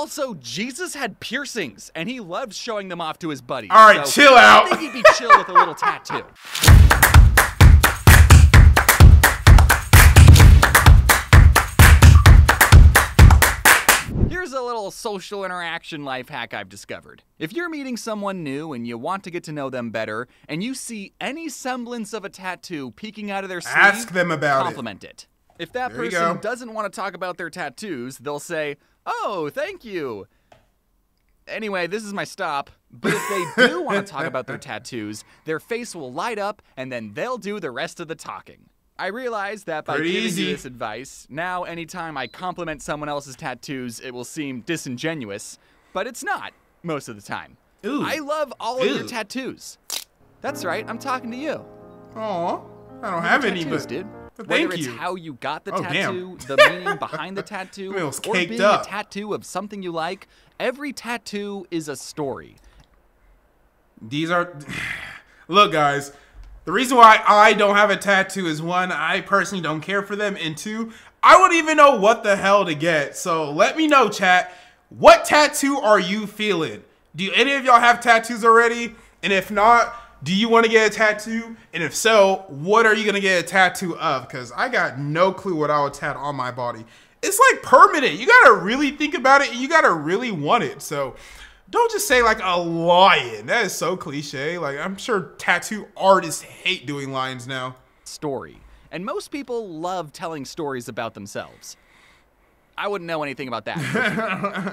Also, Jesus had piercings, and he loved showing them off to his buddies. All right, so chill out. I think he'd be chill with a little tattoo. Here's a little social interaction life hack I've discovered. If you're meeting someone new and you want to get to know them better, and you see any semblance of a tattoo peeking out of their sleeve, ask them about compliment it. If that There you person go. doesn't want to talk about their tattoos, they'll say, "Oh, thank you." Anyway, this is my stop. But if they do want to talk about their tattoos, their face will light up and then they'll do the rest of the talking. I realize that by Pretty giving easy. you this advice, now anytime I compliment someone else's tattoos, it will seem disingenuous, but it's not most of the time. Ooh. I love all of your Ooh. tattoos. That's right, I'm talking to you. Aw, I don't have any, Tattoos, but dude. but Whether thank it's you. how you got the Oh, tattoo, damn. the meaning behind the tattoo, It was or caked being up. a tattoo of something you like, every tattoo is a story. These are... Look, guys. The reason why I don't have a tattoo is, one, I personally don't care for them, and two, I wouldn't even know what the hell to get. So let me know, chat. What tattoo are you feeling? Do any of y'all have tattoos already? And if not, do you want to get a tattoo? And if so, what are you going to get a tattoo of? Because I got no clue what I would tattoo on my body. It's like permanent. You got to really think about it, and you got to really want it. So don't just say like a lion. That is so cliche. Like, I'm sure tattoo artists hate doing lions now. Story. And most people love telling stories about themselves. I wouldn't know anything about that.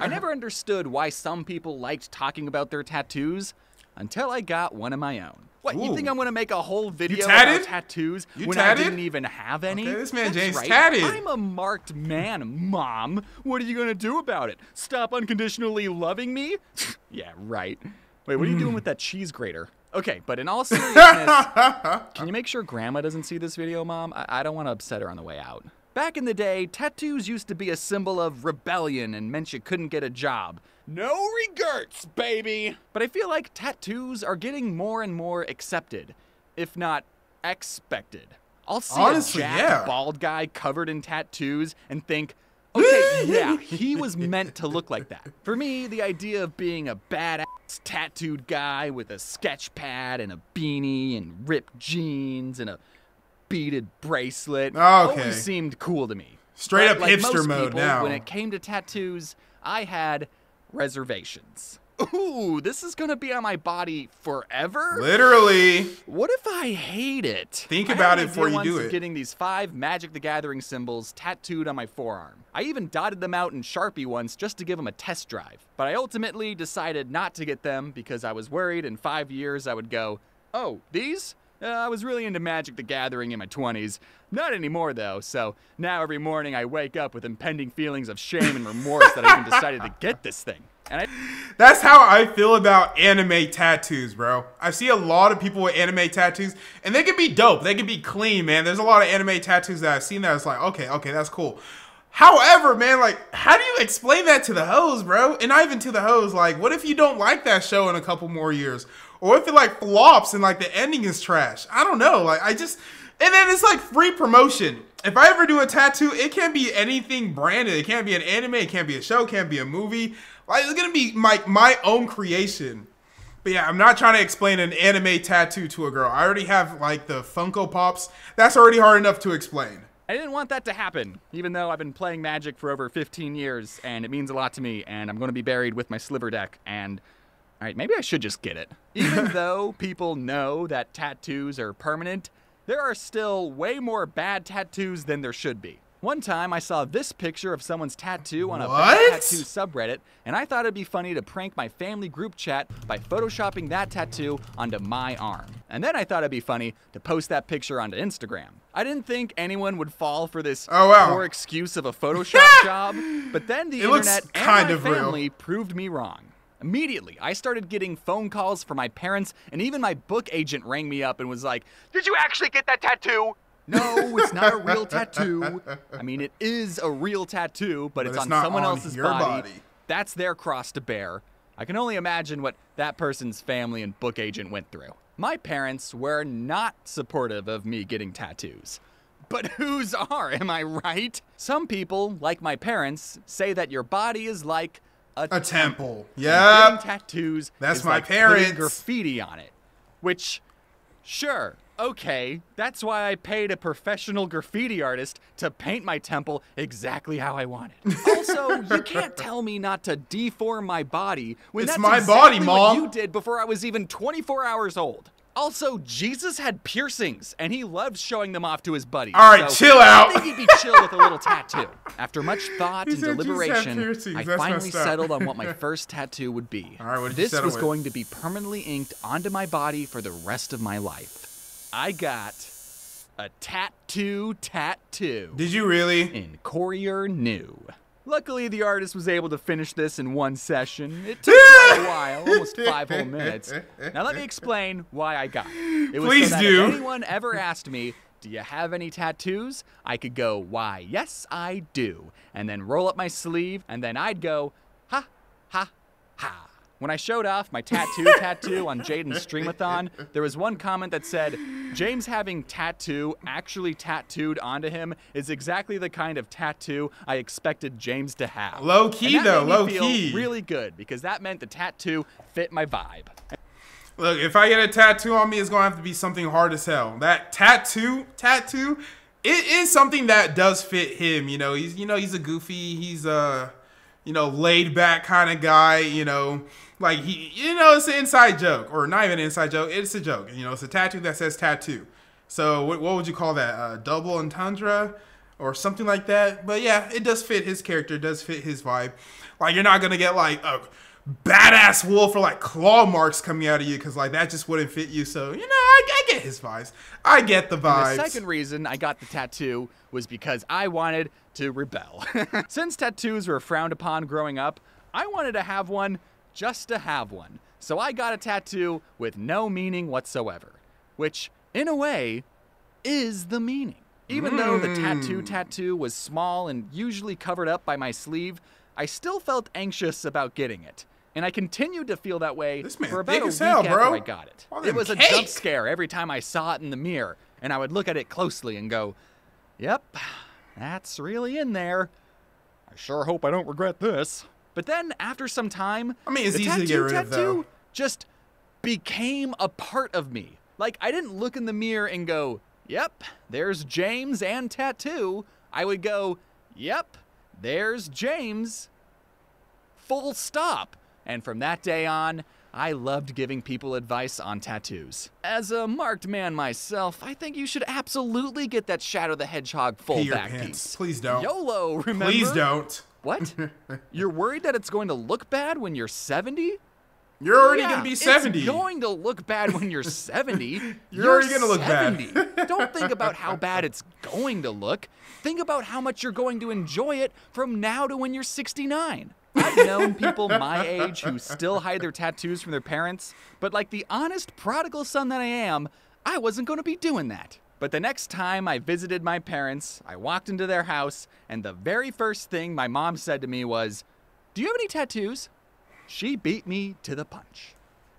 I never understood why some people liked talking about their tattoos until I got one of my own. What, you Ooh. think I'm gonna make a whole video tatted? about tattoos You when tatted? I didn't even have any? Okay, this man That's James right. tatted. I'm a marked man, Mom. What are you gonna do about it? Stop unconditionally loving me? Yeah, right. Wait, what are you doing with that cheese grater? Okay, but in all seriousness, can you make sure Grandma doesn't see this video, Mom? I don't want to upset her on the way out. Back in the day, tattoos used to be a symbol of rebellion and meant you couldn't get a job. No regrets, baby! But I feel like tattoos are getting more and more accepted, if not expected. I'll see Honestly, a jacked, yeah. bald guy covered in tattoos and think, okay, yeah, he was meant to look like that. For me, the idea of being a badass tattooed guy with a sketch pad and a beanie and ripped jeans and a beaded bracelet always seemed cool to me. Straight But up like hipster most mode people, now. when it came to tattoos, I had reservations. Ooh, this is gonna be on my body forever? Literally. What if I hate it? Think I had about an it before idea you do once of it. getting these 5 Magic the Gathering symbols tattooed on my forearm. I even dotted them out in Sharpie once just to give them a test drive. But I ultimately decided not to get them because I was worried in 5 years I would go, oh, these? I was really into Magic the Gathering in my 20s. Not anymore, though, so now every morning I wake up with impending feelings of shame and remorse that I even decided to get this thing. And That's how I feel about anime tattoos, bro. I see a lot of people with anime tattoos, and they can be dope. They can be clean, man. There's a lot of anime tattoos that I've seen that it's like, okay, that's cool. However, man, like, how do you explain that to the hoes, bro? And not even to the hoes. Like, what if you don't like that show in a couple more years? Or if it, like, flops and, like, the ending is trash? I don't know. Like, and then it's, like, free promotion. If I ever do a tattoo, it can't be anything branded. It can't be an anime. It can't be a show. It can't be a movie. Like, it's gonna be my own creation. But yeah, I'm not trying to explain an anime tattoo to a girl. I already have, like, the Funko Pops. That's already hard enough to explain. I didn't want that to happen, even though I've been playing Magic for over 15 years, and it means a lot to me, and I'm going to be buried with my sliver deck, and... Alright, maybe I should just get it. Even though people know that tattoos are permanent, there are still way more bad tattoos than there should be. One time, I saw this picture of someone's tattoo on a bad tattoo subreddit, and I thought it'd be funny to prank my family group chat by photoshopping that tattoo onto my arm. And then I thought it'd be funny to post that picture onto Instagram. I didn't think anyone would fall for this poor excuse of a Photoshop job, but then the internet and my family proved me wrong. Immediately, I started getting phone calls from my parents, and even my book agent rang me up and was like, "Did you actually get that tattoo?" No, it's not a real tattoo. I mean, it is a real tattoo, but it's on someone else's body. That's their cross to bear. I can only imagine what that person's family and book agent went through. My parents were not supportive of me getting tattoos. But whose are, am I right? Some people, like my parents, say that your body is like A temple. And Yep. getting tattoos That's is my like parents. putting graffiti on it. Which, sure, okay, that's why I paid a professional graffiti artist to paint my temple exactly how I wanted. Also, you can't tell me not to deform my body when It's that's my exactly body, what Mom. you did before I was even 24 hours old. Also, Jesus had piercings, and he loved showing them off to his buddies. All right, so chill out. I think he'd be chill with a little tattoo. After much thought He and said Jesus had deliberation, piercings. I That's finally messed up. settled on what my first tattoo would be. All right, what did you This settle was with? going to be permanently inked onto my body for the rest of my life. I got a tattoo Did you really? in Courier New. Luckily, the artist was able to finish this in one session. It took quite a while, almost 5 whole minutes. Now let me explain why I got it. It was Please so that do. if anyone ever asked me, do you have any tattoos? I could go, why, yes, I do. And then roll up my sleeve, and then I'd go, ha, ha, ha. When I showed off my tattoo on Jaden's Streamathon, there was one comment that said, James having tattoo actually tattooed onto him is exactly the kind of tattoo I expected James to have. Low key, And that though, made me low feel key. really good because that meant the tattoo fit my vibe. Look, if I get a tattoo on me, it's gonna have to be something hard as hell. That tattoo, it is something that does fit him. He's a goofy, he's a, laid back kind of guy. Like it's an inside joke, or not even an inside joke. It's a joke. It's a tattoo that says tattoo. So what would you call that? Double entendre, or something like that. But yeah, it does fit his character. It does fit his vibe. Like you're not gonna get like a badass wolf or like claw marks coming out of you because like that just wouldn't fit you. So I get his vibes. I get the vibes. And the second reason I got the tattoo was because I wanted to rebel. Since tattoos were frowned upon growing up, I wanted to have one just to have one. So I got a tattoo with no meaning whatsoever, which in a way is the meaning. Even though the tattoo was small and usually covered up by my sleeve, I still felt anxious about getting it. And I continued to feel that way This man's for about big a as week hell, after bro. I got it. All It them was a cake. jump scare every time I saw it in the mirror, and I would look at it closely and go, yep, that's really in there. I sure hope I don't regret this. But then after some time, I mean, it's the easy to get rid of, though. tattoo just became a part of me. Like, I didn't look in the mirror and go, yep, there's James and tattoo. I would go, yep, there's James. Full stop. And from that day on, I loved giving people advice on tattoos. As a marked man myself, I think you should absolutely get that Shadow the Hedgehog full Pee your back pants. piece. Please don't. YOLO, remember? Please don't. What? You're worried that it's going to look bad when you're 70? You're already Yeah, gonna be 70. It's going to look bad when you're 70. You're already gonna look bad. 70. Don't think about how bad it's going to look. Think about how much you're going to enjoy it from now to when you're 69. I've known people my age who still hide their tattoos from their parents, but like the honest prodigal son that I am, I wasn't going to be doing that. But the next time I visited my parents, I walked into their house, and the very first thing my mom said to me was, "Do you have any tattoos?" She beat me to the punch.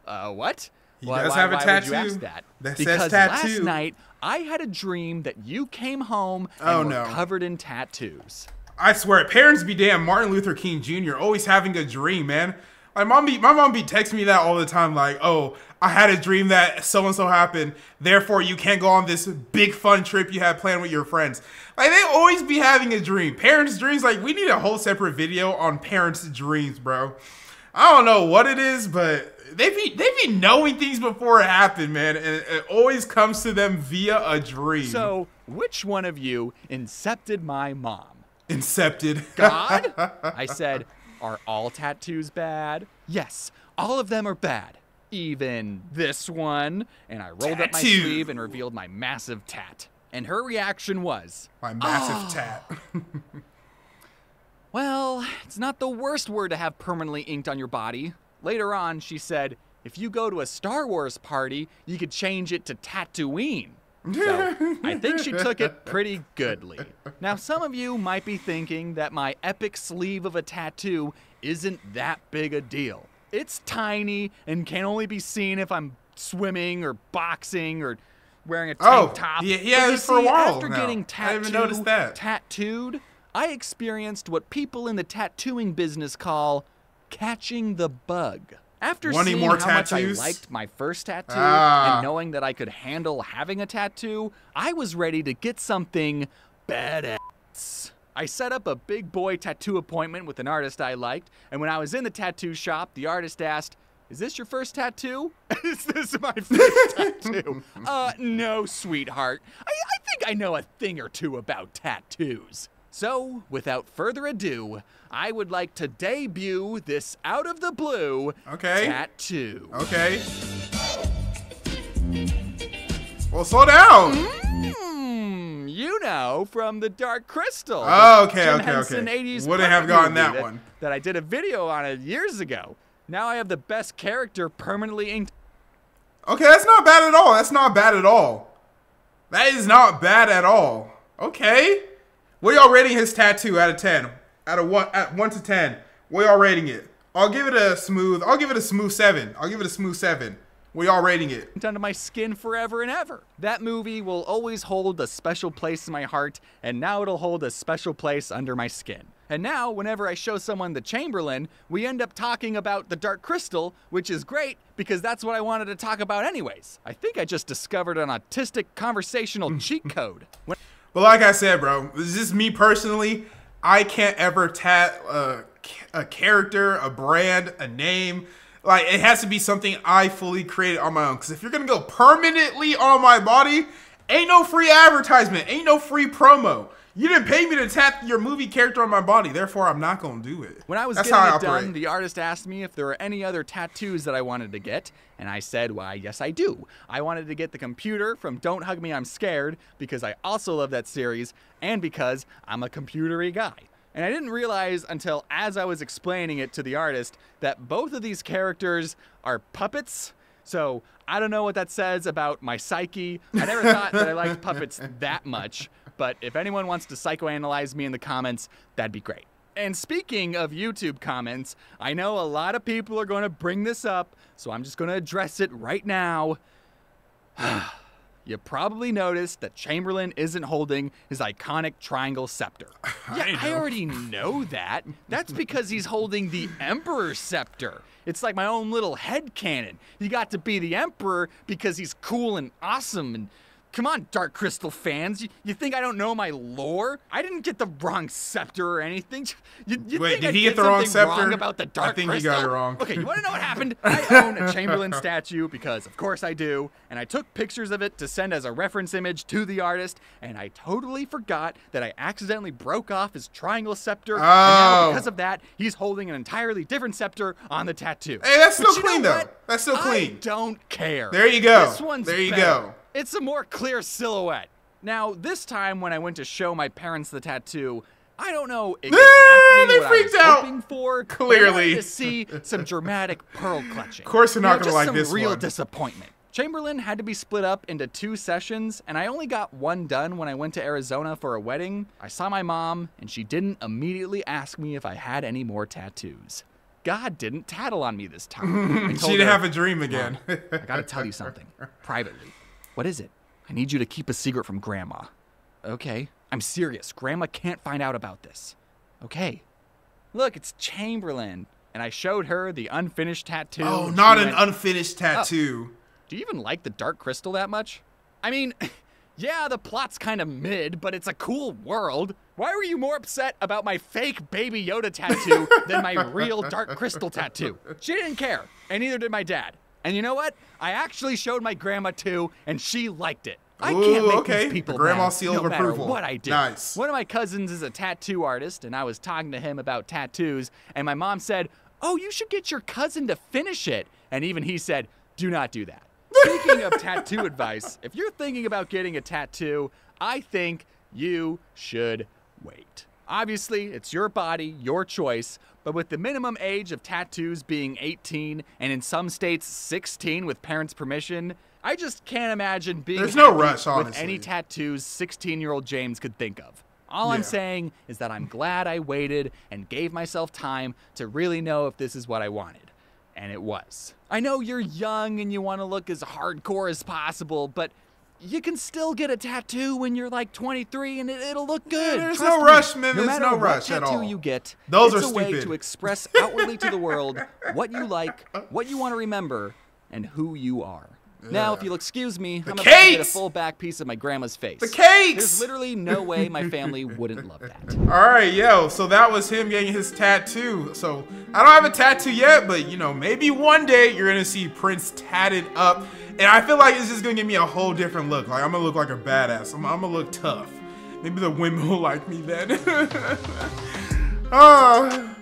What? He does have a why tattoo would you ask that? that says Because tattoo. last night, I had a dream that you came home and Oh, were no. covered in tattoos. I swear, parents be damn. Martin Luther King Jr. always having a dream, man. Like my mom be texting me that all the time. Like, oh, I had a dream that so and so happened. Therefore, you can't go on this big fun trip you had planned with your friends. Like they always be having a dream. Parents' dreams. Like we need a whole separate video on parents' dreams, bro. I don't know what it is, but they be knowing things before it happened, man, and it always comes to them via a dream. So, which one of you incepted my mom? Incepted. God? I said, are all tattoos bad? Yes, all of them are bad. Even this one. And I rolled up my Tattoo. sleeve and revealed my massive tat. And her reaction was, My massive tat. well, it's not the worst word to have permanently inked on your body. Later on, she said, if you go to a Star Wars party, you could change it to Tatooine. So, I think she took it pretty goodly. Now, some of you might be thinking that my epic sleeve of a tattoo isn't that big a deal. It's tiny and can only be seen if I'm swimming or boxing or wearing a tank top. he But has you it for a see, while after now. getting I didn't even notice that. tattooed, I experienced what people in the tattooing business call catching the bug. After Wanting seeing more how much I tattoos? liked my first tattoo Ah. and knowing that I could handle having a tattoo, I was ready to get something badass. I set up a big boy tattoo appointment with an artist I liked, and when I was in the tattoo shop, the artist asked, "Is this your first tattoo?" "Is this my first tattoo?" No, sweetheart. I think I know a thing or two about tattoos. So, without further ado, I would like to debut this out of the blue tattoo. Okay. Well, slow down. You know, from the Dark Crystal. Oh, okay, Jim okay. Henson 80s Wouldn't have puppet gotten movie that one. That I did a video on it years ago. Now I have the best character permanently inked. Okay, that's not bad at all. That's not bad at all. That is not bad at all. Okay. What are y'all rating his tattoo out of 10? Out of what? At 1 to 10. What are y'all rating it? I'll give it a smooth 7. I'll give it a smooth 7. What are y'all rating it? Under my skin forever and ever. That movie will always hold a special place in my heart, and now it'll hold a special place under my skin. And now, whenever I show someone the Chamberlain, we end up talking about the Dark Crystal, which is great because that's what I wanted to talk about anyways. I think I just discovered an autistic conversational cheat code. But like I said, bro, this is just me personally. I can't ever tat a character, a brand, a name. Like, it has to be something I fully created on my own. Because if you're going to go permanently on my body, ain't no free advertisement. Ain't no free promo. You didn't pay me to tap your movie character on my body. Therefore, I'm not going to do it. When I was That's getting how I it done, operate. the artist asked me if there were any other tattoos that I wanted to get. And I said, why, yes, I do. I wanted to get the computer from Don't Hug Me, I'm Scared, because I also love that series, and because I'm a computery guy. And I didn't realize until as I was explaining it to the artist that both of these characters are puppets. So I don't know what that says about my psyche. I never thought that I liked puppets that much. But if anyone wants to psychoanalyze me in the comments, that'd be great. And speaking of YouTube comments, I know a lot of people are going to bring this up, so I'm just going to address it right now. You probably noticed that Chamberlain isn't holding his iconic triangle scepter. Yeah, I already know that. That's because he's holding the Emperor's scepter. It's like my own little headcanon. He got to be the Emperor because he's cool and awesome and... Come on, Dark Crystal fans. You think I don't know my lore? I didn't get the wrong scepter or anything. You Wait, think did I he get the wrong scepter? Wrong about the Dark I think Crystal? he got it wrong. Okay, you want to know what happened? I own a Chamberlain statue because, of course, I do. And I took pictures of it to send as a reference image to the artist. And I totally forgot that I accidentally broke off his triangle scepter. And now, because of that, he's holding an entirely different scepter on the tattoo. Hey, that's still But you clean, know though. what? That's still clean. I don't care. There you go. This one's There you better. go. It's a more clear silhouette. Now, this time when I went to show my parents the tattoo, I don't know exactly they what I freaked was out. hoping for. but I Clearly. wanted to see some dramatic pearl clutching. Of course they're not gonna just like some this real one. disappointment. Chamberlain had to be split up into 2 sessions, and I only got one done when I went to Arizona for a wedding. I saw my mom, and she didn't immediately ask me if I had any more tattoos. God didn't tattle on me this time. I She told didn't her, have a dream again. I gotta tell you something, privately. What is it? I need you to keep a secret from Grandma. Okay, I'm serious. Grandma can't find out about this. Okay. Look, it's Chamberlain. And I showed her the unfinished tattoo. Oh, and not she an went, unfinished tattoo. do you even like the Dark Crystal that much? I mean, yeah, the plot's kind of mid, but it's a cool world. Why were you more upset about my fake Baby Yoda tattoo than my real Dark Crystal tattoo? She didn't care, and neither did my dad. And you know what? I actually showed my grandma too, and she liked it. I can't Ooh, make okay. these people The grandma mad, seal no of matter approval. what I do. Nice. One of my cousins is a tattoo artist, and I was talking to him about tattoos, and my mom said, "Oh, you should get your cousin to finish it." And even he said, "Do not do that." Speaking of tattoo advice, if you're thinking about getting a tattoo, I think you should wait. Obviously, it's your body, your choice, but with the minimum age of tattoos being 18 and in some states 16 with parents' permission, I just can't imagine being There's no happy rush, with honestly. any tattoos 16-year-old James could think of. All I'm Yeah. saying is that I'm glad I waited and gave myself time to really know if this is what I wanted. And it was. I know you're young and you want to look as hardcore as possible, but you can still get a tattoo when you're like 23 and it'll look good. There's Trust no me. rush, man. No There's matter no rush what at all. tattoo you get, Those it's are a way stupid. to express outwardly to the world what you like, what you want to remember, and who you are. Now, if you'll excuse me, I'm about to get a full back piece of my grandma's face. The cakes! There's literally no way my family wouldn't love that. All right, yo, so that was him getting his tattoo. So I don't have a tattoo yet, but you know, maybe one day you're gonna see Prince tatted up, and I feel like it's just gonna give me a whole different look. Like I'm gonna look like a badass. I'm gonna look tough. Maybe the women will like me then. Oh.